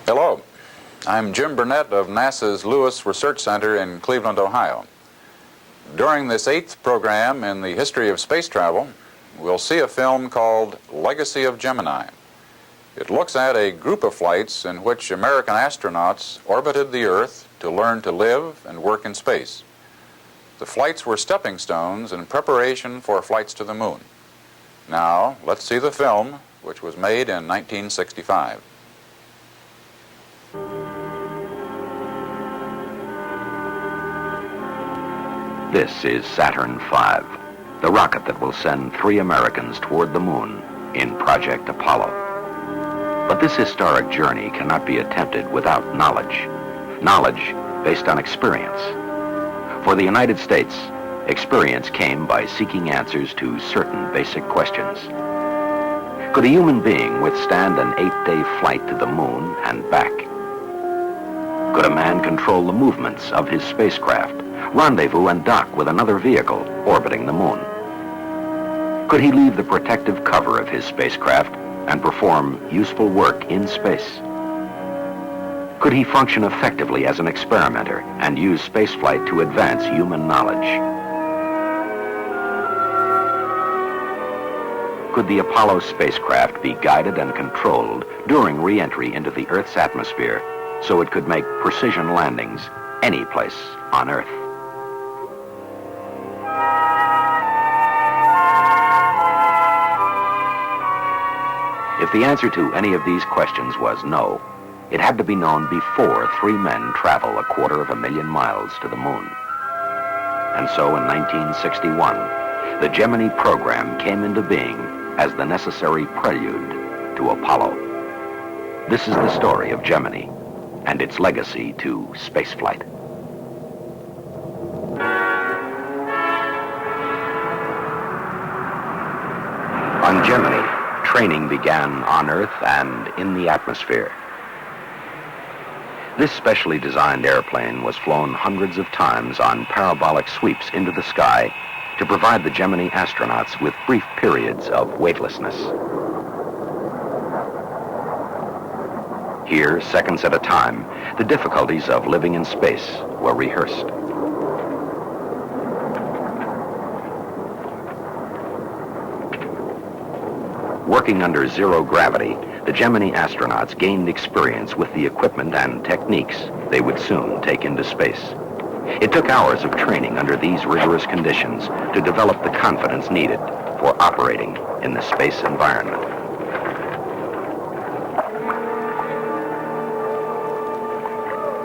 Hello, I'm Jim Burnett of NASA's Lewis Research Center in Cleveland, Ohio. During this 8th program in the history of space travel, we'll see a film called Legacy of Gemini. It looks at a group of flights in which American astronauts orbited the Earth to learn to live and work in space. The flights were stepping stones in preparation for flights to the moon. Now, let's see the film, which was made in 1965. This is Saturn V, the rocket that will send 3 Americans toward the moon in Project Apollo. But this historic journey cannot be attempted without knowledge. Knowledge based on experience. For the United States, experience came by seeking answers to certain basic questions. Could a human being withstand an 8-day flight to the moon and back? Could a man control the movements of his spacecraft, rendezvous and dock with another vehicle orbiting the moon? Could he leave the protective cover of his spacecraft and perform useful work in space? Could he function effectively as an experimenter and use spaceflight to advance human knowledge? Could the Apollo spacecraft be guided and controlled during re-entry into the Earth's atmosphere so it could make precision landings any place on Earth? If the answer to any of these questions was no, it had to be known before 3 men travel 250,000 miles to the moon. And so in 1961, the Gemini program came into being as the necessary prelude to Apollo. This is the story of Gemini and its legacy to spaceflight. On Gemini, training began on Earth and in the atmosphere. This specially designed airplane was flown hundreds of times on parabolic sweeps into the sky to provide the Gemini astronauts with brief periods of weightlessness. Here, seconds at a time, the difficulties of living in space were rehearsed. Working under zero gravity, the Gemini astronauts gained experience with the equipment and techniques they would soon take into space. It took hours of training under these rigorous conditions to develop the confidence needed for operating in the space environment.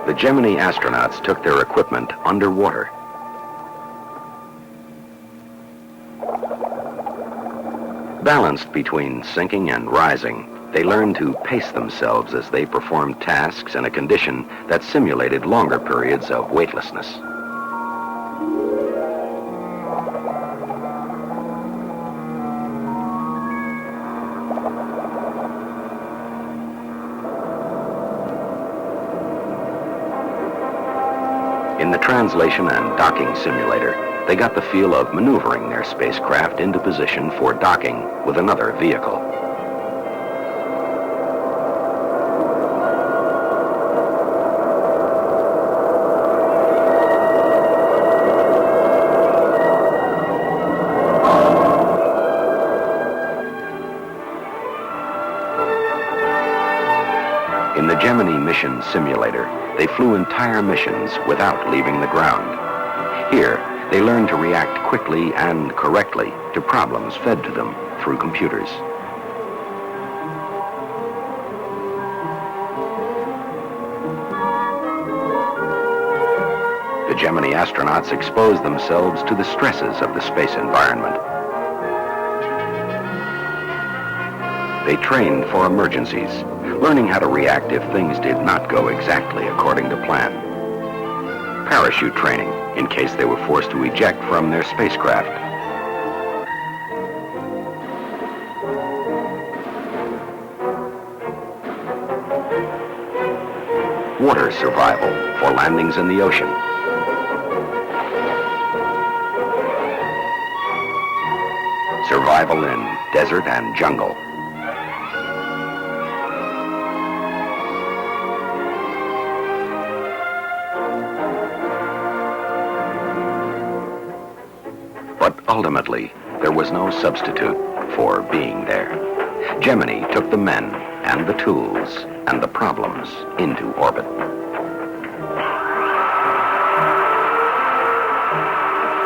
The Gemini astronauts took their equipment underwater. Balanced between sinking and rising, they learned to pace themselves as they performed tasks in a condition that simulated longer periods of weightlessness. In the translation and docking simulator, they got the feel of maneuvering their spacecraft into position for docking with another vehicle. In the Gemini mission simulator, they flew entire missions without leaving the ground. Here, they learned to react quickly and correctly to problems fed to them through computers. The Gemini astronauts exposed themselves to the stresses of the space environment. They trained for emergencies, learning how to react if things did not go exactly according to plan. Parachute training, in case they were forced to eject from their spacecraft. Water survival for landings in the ocean. Survival in desert and jungle. ultimately, there was no substitute for being there. Gemini took the men and the tools and the problems into orbit.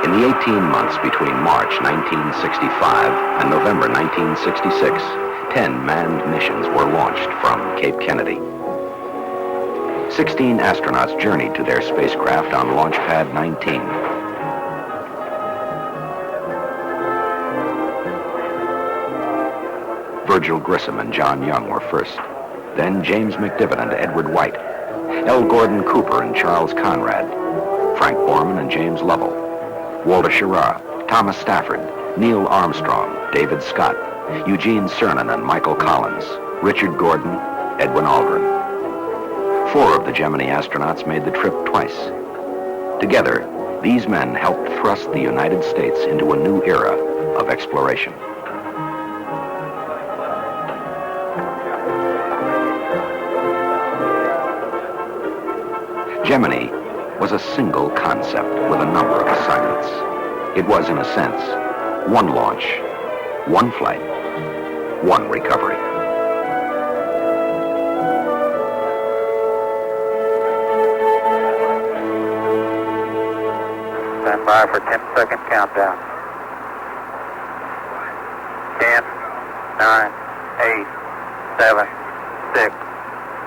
In the 18 months between March 1965 and November 1966, 10 manned missions were launched from Cape Kennedy. 16 astronauts journeyed to their spacecraft on Launch Pad 19. Virgil Grissom and John Young were first. Then James McDivitt and Edward White. L. Gordon Cooper and Charles Conrad. Frank Borman and James Lovell. Walter Schirra, Thomas Stafford, Neil Armstrong, David Scott, Eugene Cernan and Michael Collins, Richard Gordon, Edwin Aldrin. 4 of the Gemini astronauts made the trip twice. Together, these men helped thrust the United States into a new era of exploration. Gemini was a single concept with a number of assignments. It was, in a sense, one launch, one flight, one recovery. Stand by for 10-second countdown. 10, 9, 8, 7, 6,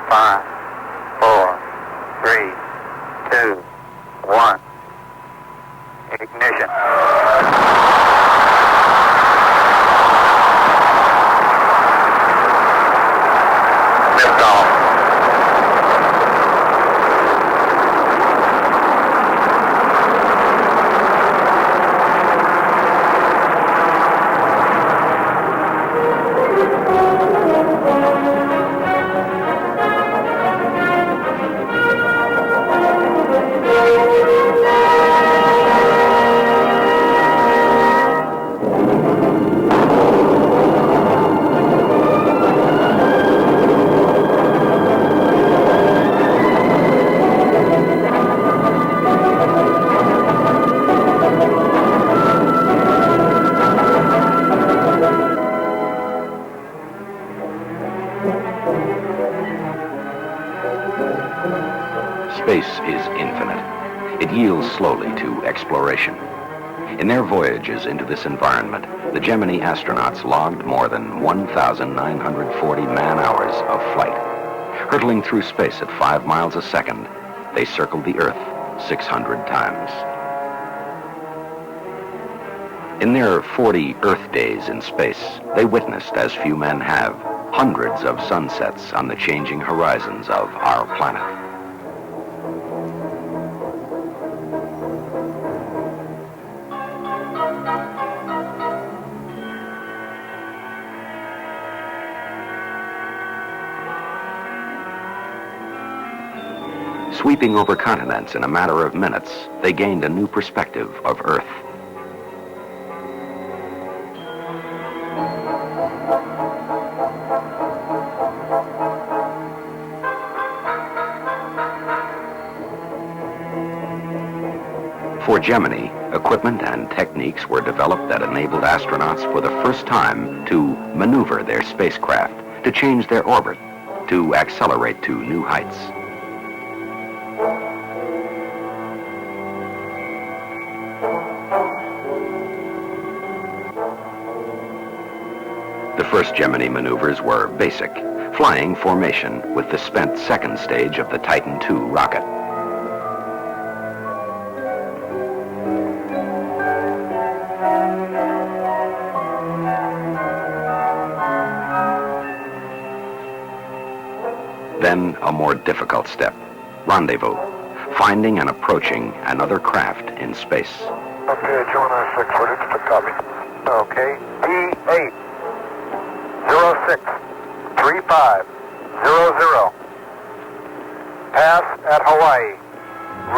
5, 4, 3, 2, 1. Ignition. Liftoff. Space is infinite. It yields slowly to exploration. In their voyages into this environment, the Gemini astronauts logged more than 1,940 man-hours of flight. Hurtling through space at 5 miles a second, they circled the Earth 600 times. In their 40 Earth days in space, they witnessed, as few men have, hundreds of sunsets on the changing horizons of our planet. Sweeping over continents in a matter of minutes, they gained a new perspective of Earth. For Gemini, equipment and techniques were developed that enabled astronauts for the first time to maneuver their spacecraft, to change their orbit, to accelerate to new heights. The first Gemini maneuvers were basic, flying formation with the spent second stage of the Titan II rocket. Then a more difficult step, rendezvous, finding and approaching another craft in space. Okay, Gemini 6, ready to copy. Okay, P8, 06, 3500. Pass at Hawaii,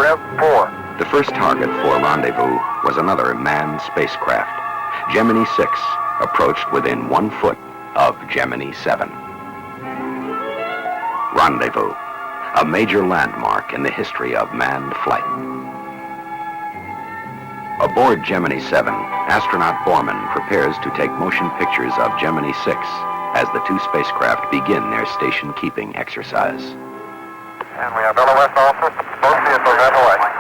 Rev 4. The first target for rendezvous was another manned spacecraft. Gemini 6 approached within 1 foot of Gemini 7. Rendezvous, a major landmark in the history of manned flight. Aboard Gemini 7, astronaut Borman prepares to take motion pictures of Gemini 6 as the two spacecraft begin their station-keeping exercise. And we have LOS also. Both vehicles at Hawaii.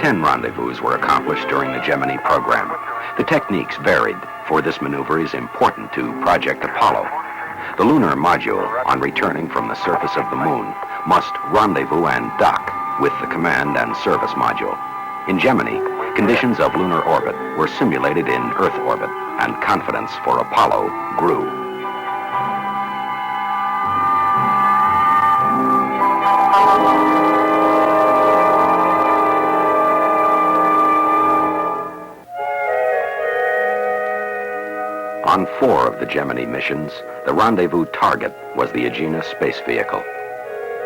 10 rendezvous were accomplished during the Gemini program. The techniques varied, for this maneuver is important to Project Apollo. The lunar module, on returning from the surface of the moon, must rendezvous and dock with the command and service module. In Gemini, conditions of lunar orbit were simulated in Earth orbit, and confidence for Apollo grew. On 4 of the Gemini missions, the rendezvous target was the Agena space vehicle.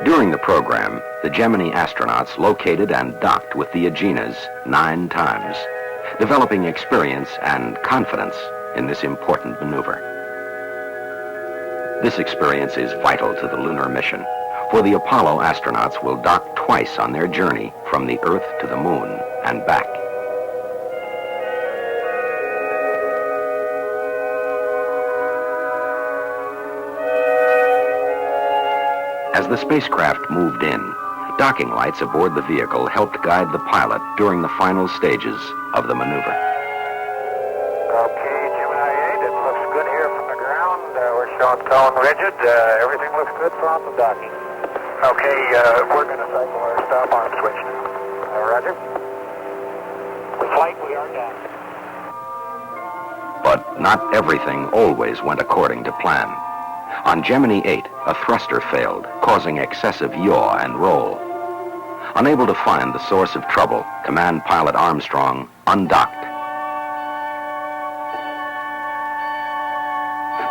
During the program, the Gemini astronauts located and docked with the Agenas 9 times, developing experience and confidence in this important maneuver. This experience is vital to the lunar mission, for the Apollo astronauts will dock twice on their journey from the Earth to the Moon and back. As the spacecraft moved in, docking lights aboard the vehicle helped guide the pilot during the final stages of the maneuver. Okay, Gemini 8, it looks good here from the ground. We're showing tone rigid. Everything looks good from the docking. Okay, we're going to cycle our stop on switch. Roger. The flight, we are down. But not everything always went according to plan. On Gemini 8, a thruster failed, causing excessive yaw and roll. Unable to find the source of trouble, Command Pilot Armstrong undocked.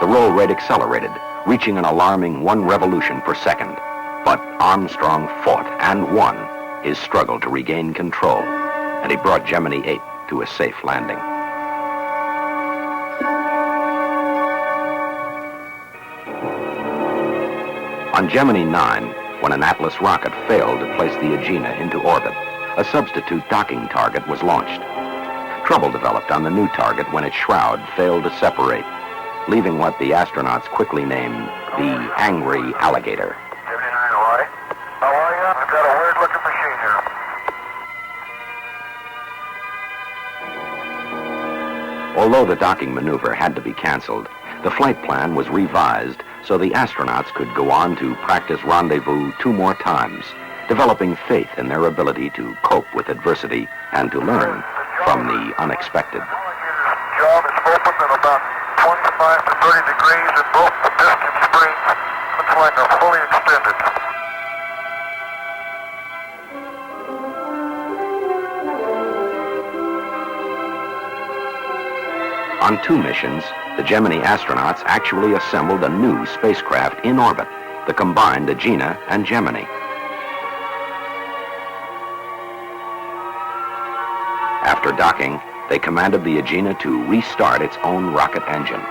The roll rate accelerated, reaching an alarming 1 revolution per second. But Armstrong fought and won his struggle to regain control, and he brought Gemini 8 to a safe landing. On Gemini 9, when an Atlas rocket failed to place the Agena into orbit, a substitute docking target was launched. Trouble developed on the new target when its shroud failed to separate, leaving what the astronauts quickly named the Angry Alligator. Gemini 9, Hawaii. How are you? I've got a weird-looking machine here. Although the docking maneuver had to be canceled, the flight plan was revised so the astronauts could go on to practice rendezvous 2 more times, developing faith in their ability to cope with adversity and to learn from the unexpected. The job is open at about 25 to 30 degrees and both the piston springs looks like they're fully extended. On 2 missions, the Gemini astronauts actually assembled a new spacecraft in orbit, the combined Agena and Gemini. After docking, they commanded the Agena to restart its own rocket engine.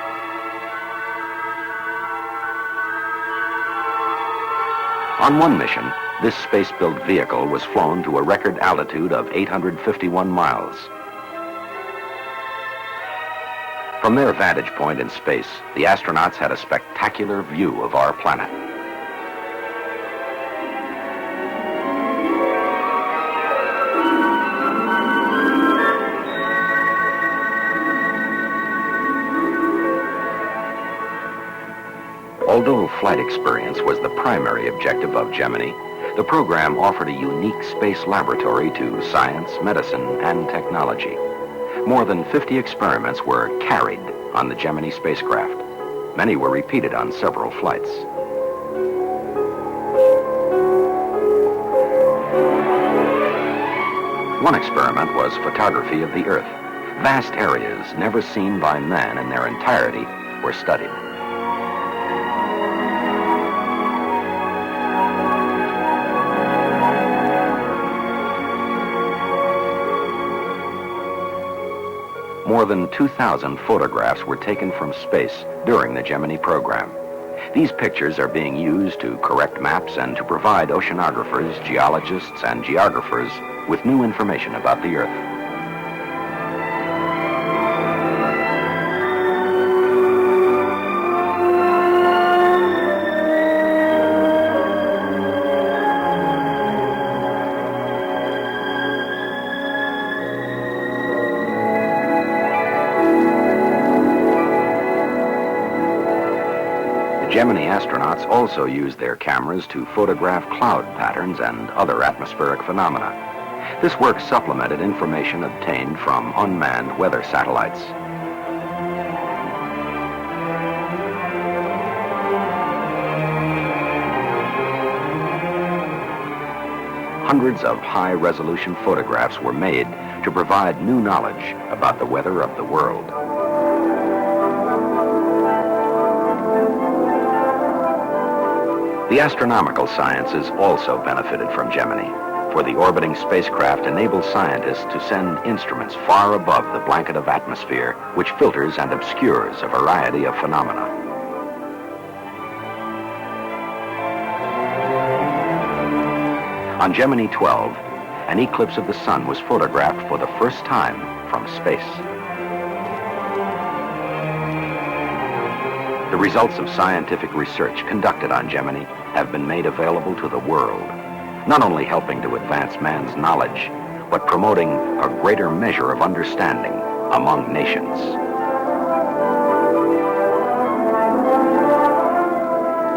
On 1 mission, this space-built vehicle was flown to a record altitude of 851 miles. From their vantage point in space, the astronauts had a spectacular view of our planet. Although flight experience was the primary objective of Gemini, the program offered a unique space laboratory to science, medicine, and technology. More than 50 experiments were carried on the Gemini spacecraft. Many were repeated on several flights. One experiment was photography of the Earth. Vast areas never seen by man in their entirety were studied. More than 2,000 photographs were taken from space during the Gemini program. These pictures are being used to correct maps and to provide oceanographers, geologists, and geographers with new information about the Earth. Gemini astronauts also use their cameras to photograph cloud patterns and other atmospheric phenomena. This work supplemented information obtained from unmanned weather satellites. Hundreds of high-resolution photographs were made to provide new knowledge about the weather of the world. The astronomical sciences also benefited from Gemini, for the orbiting spacecraft enables scientists to send instruments far above the blanket of atmosphere, which filters and obscures a variety of phenomena. On Gemini 12, an eclipse of the sun was photographed for the first time from space. The results of scientific research conducted on Gemini have been made available to the world, not only helping to advance man's knowledge, but promoting a greater measure of understanding among nations.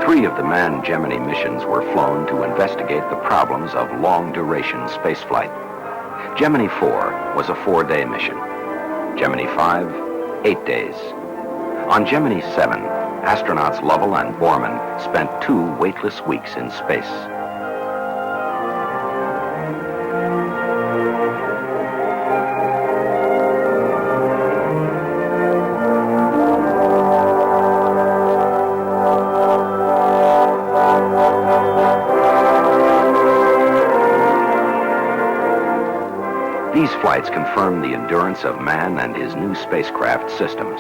Three of the manned Gemini missions were flown to investigate the problems of long-duration spaceflight. Gemini 4 was a 4-day mission. Gemini 5, 8 days. On Gemini 7, astronauts Lovell and Borman spent 2 weightless weeks in space. These flights confirmed the endurance of man and his new spacecraft systems.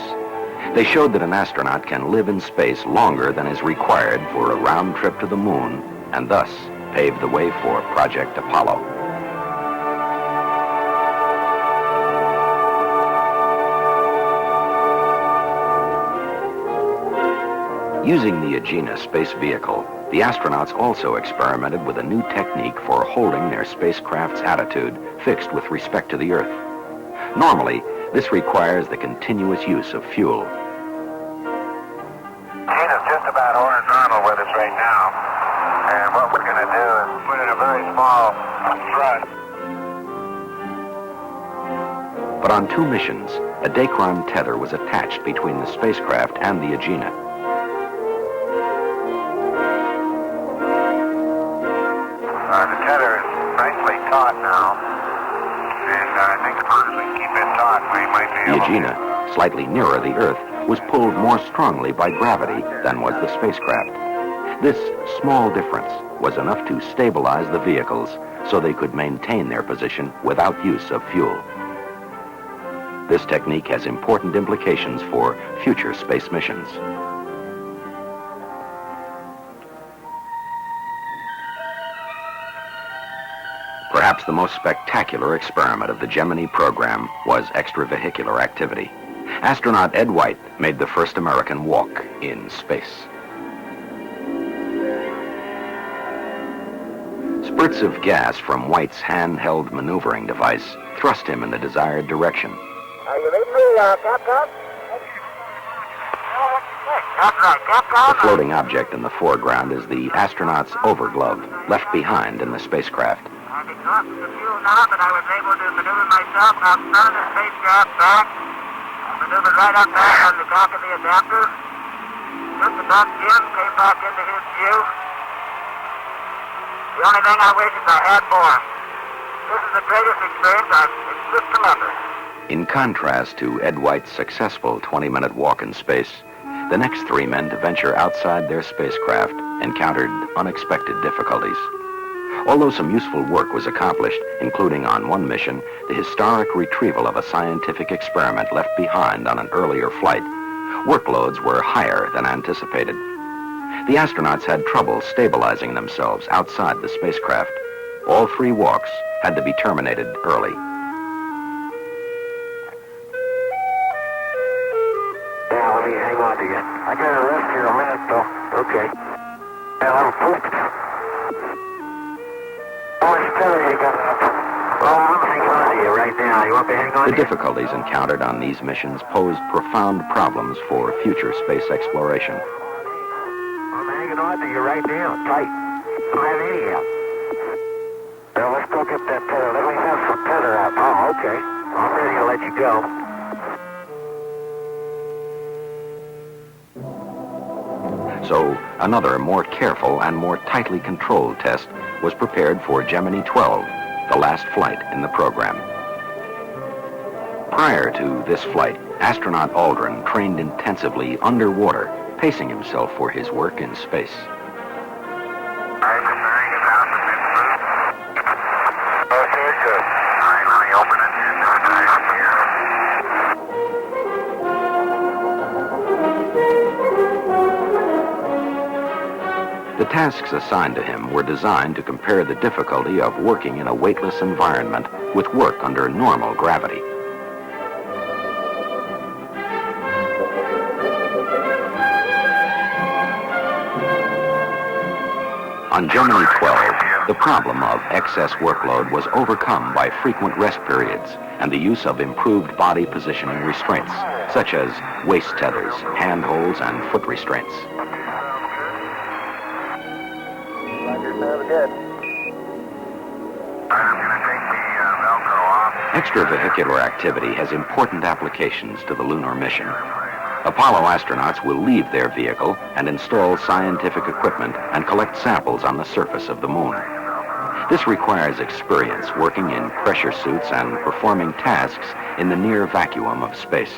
They showed that an astronaut can live in space longer than is required for a round trip to the moon, and thus paved the way for Project Apollo. Using the Gemini space vehicle, the astronauts also experimented with a new technique for holding their spacecraft's attitude fixed with respect to the Earth. Normally, this requires the continuous use of fuel. Gina's just about horizontal with us right now, and what we're going to do is put in a very small thrust. But on 2 missions, a Dacron tether was attached between the spacecraft and the Gemini. The tether is nicely taut now, and I think as long as we keep it taut, we might be able The Gemini, slightly nearer the Earth, was pulled more strongly by gravity than was the spacecraft. This small difference was enough to stabilize the vehicles so they could maintain their position without use of fuel. This technique has important implications for future space missions. Perhaps the most spectacular experiment of the Gemini program was extravehicular activity. Astronaut Ed White made the first American walk in space. Spurts of gas from White's handheld maneuvering device thrust him in the desired direction. Are you ready for Capcom? That's right, Capcom. The floating object in the foreground is the astronaut's overglove, left behind in the spacecraft. I've exhausted the fuel now, but I was able to maneuver myself outside the spacecraft back. Maneuvered right up back on the back of the adapter. Took the back Jim, came back into his view. The only thing I wish is I had more. This is the greatest experience I've just remembered. In contrast to Ed White's successful 20-minute walk in space, the next 3 men to venture outside their spacecraft encountered unexpected difficulties. Although some useful work was accomplished, including on one mission, the historic retrieval of a scientific experiment left behind on an earlier flight, workloads were higher than anticipated. The astronauts had trouble stabilizing themselves outside the spacecraft. All 3 walks had to be terminated early. Yeah, let me hang on to you. I gotta rest here a minute, though. Okay. Yeah, I'm pooped. How much tether you got up? Oh, I'm hanging on to you right now. You want me to hang on The to you? difficulties encountered on these missions posed profound problems for future space exploration. I'm hanging on to you right now, tight. Don't have any out. Well, let's go get that tether. Let me have some tether out. Oh, okay. I'm ready to let you go. So another more careful and more tightly controlled test was prepared for Gemini 12, the last flight in the program. Prior to this flight, astronaut Aldrin trained intensively underwater, pacing himself for his work in space. Okay, good. All right, let me open it. The tasks assigned to him were designed to compare the difficulty of working in a weightless environment with work under normal gravity. On Gemini 12, the problem of excess workload was overcome by frequent rest periods and the use of improved body positioning restraints, such as waist tethers, handholds, and foot restraints. Sounds good. I'm going to take the Velcro off. Extravehicular activity has important applications to the lunar mission. Apollo astronauts will leave their vehicle and install scientific equipment and collect samples on the surface of the moon. This requires experience working in pressure suits and performing tasks in the near vacuum of space.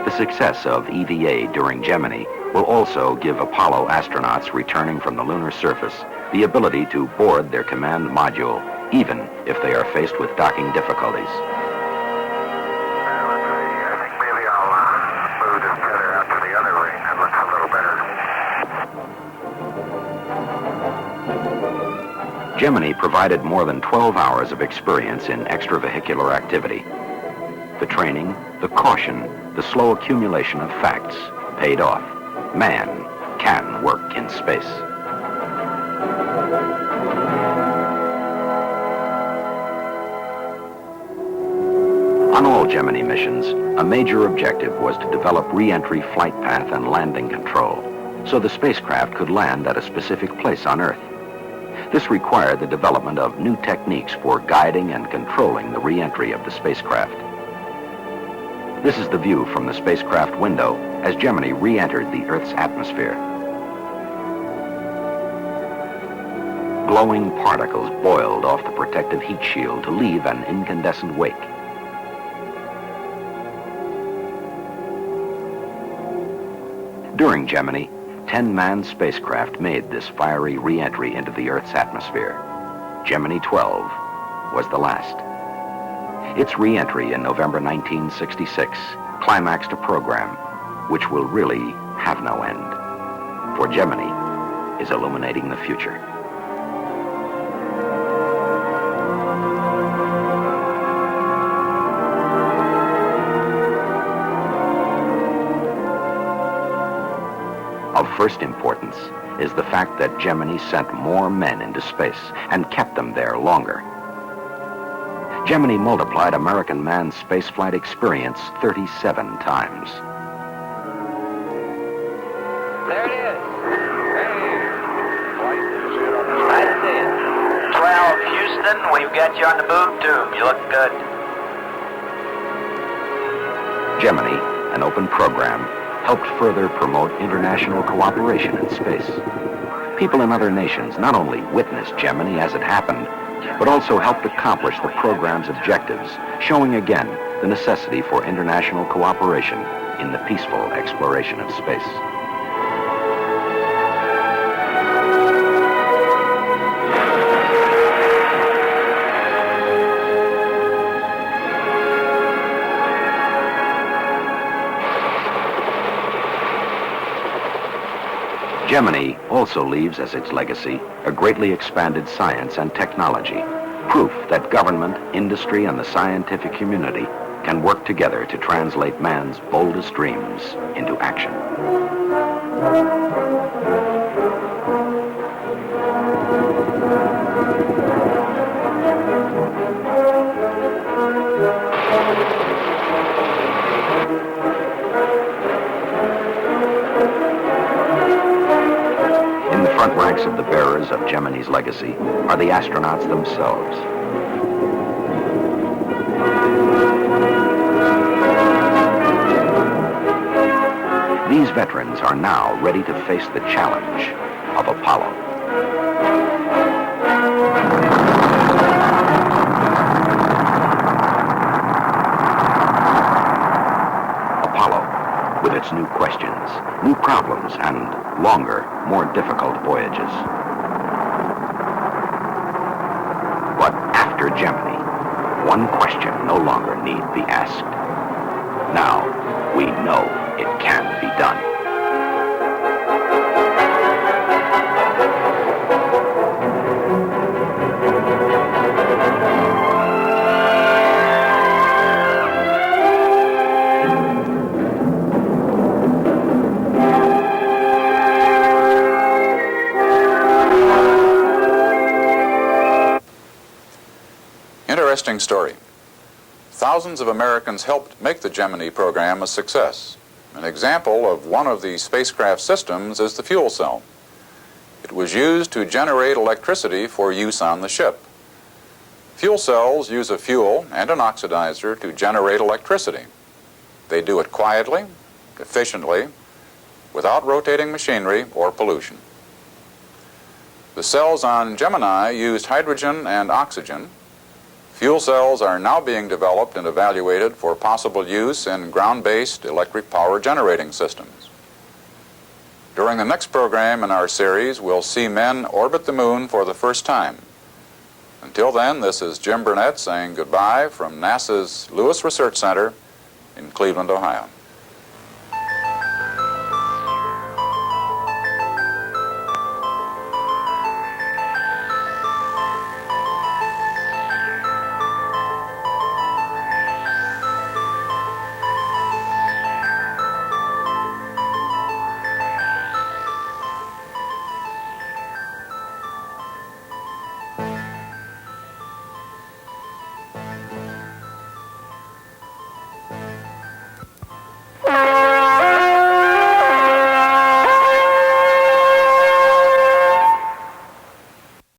The success of EVA during Gemini will also give Apollo astronauts returning from the lunar surface the ability to board their command module, even if they are faced with docking difficulties. I think maybe I'll move this tether out to the other ring. That looks a little better. Gemini provided more than 12 hours of experience in extravehicular activity. The training, the caution, the slow accumulation of facts paid off. Man can work in space. On all Gemini missions, a major objective was to develop re-entry flight path and landing control, so the spacecraft could land at a specific place on Earth. This required the development of new techniques for guiding and controlling the re-entry of the spacecraft. This is the view from the spacecraft window as Gemini re-entered the Earth's atmosphere. Glowing particles boiled off the protective heat shield to leave an incandescent wake. During Gemini, 10 manned spacecraft made this fiery re-entry into the Earth's atmosphere. Gemini 12 was the last. Its re-entry in November 1966 climaxed a program which will really have no end. For Gemini is illuminating the future. Of first importance is the fact that Gemini sent more men into space and kept them there longer. Gemini multiplied American manned spaceflight experience 37 times. There it is. Hey. I see it. 12, Houston, we've got you on the boob tube. You look good. Gemini, an open program, helped further promote international cooperation in space. People in other nations not only witnessed Gemini as it happened, but also helped accomplish the program's objectives, showing again the necessity for international cooperation in the peaceful exploration of space. Gemini also leaves as its legacy a greatly expanded science and technology, proof that government, industry, and the scientific community can work together to translate man's boldest dreams into action. In the front ranks of the bearers of Gemini's legacy are the astronauts themselves. These veterans are now ready to face the challenge of Apollo. Apollo, with its new questions, new problems, and longer, more difficult voyages. But after Gemini, one question no longer need be asked. Now, we know it can be done. Interesting story. Thousands of Americans helped make the Gemini program a success. An example of one of the spacecraft systems is the fuel cell. It was used to generate electricity for use on the ship. Fuel cells use a fuel and an oxidizer to generate electricity. They do it quietly, efficiently, without rotating machinery or pollution. The cells on Gemini used hydrogen and oxygen. Fuel cells are now being developed and evaluated for possible use in ground-based electric power generating systems. During the next program in our series, we'll see men orbit the moon for the first time. Until then, this is Jim Burnett saying goodbye from NASA's Lewis Research Center in Cleveland, Ohio.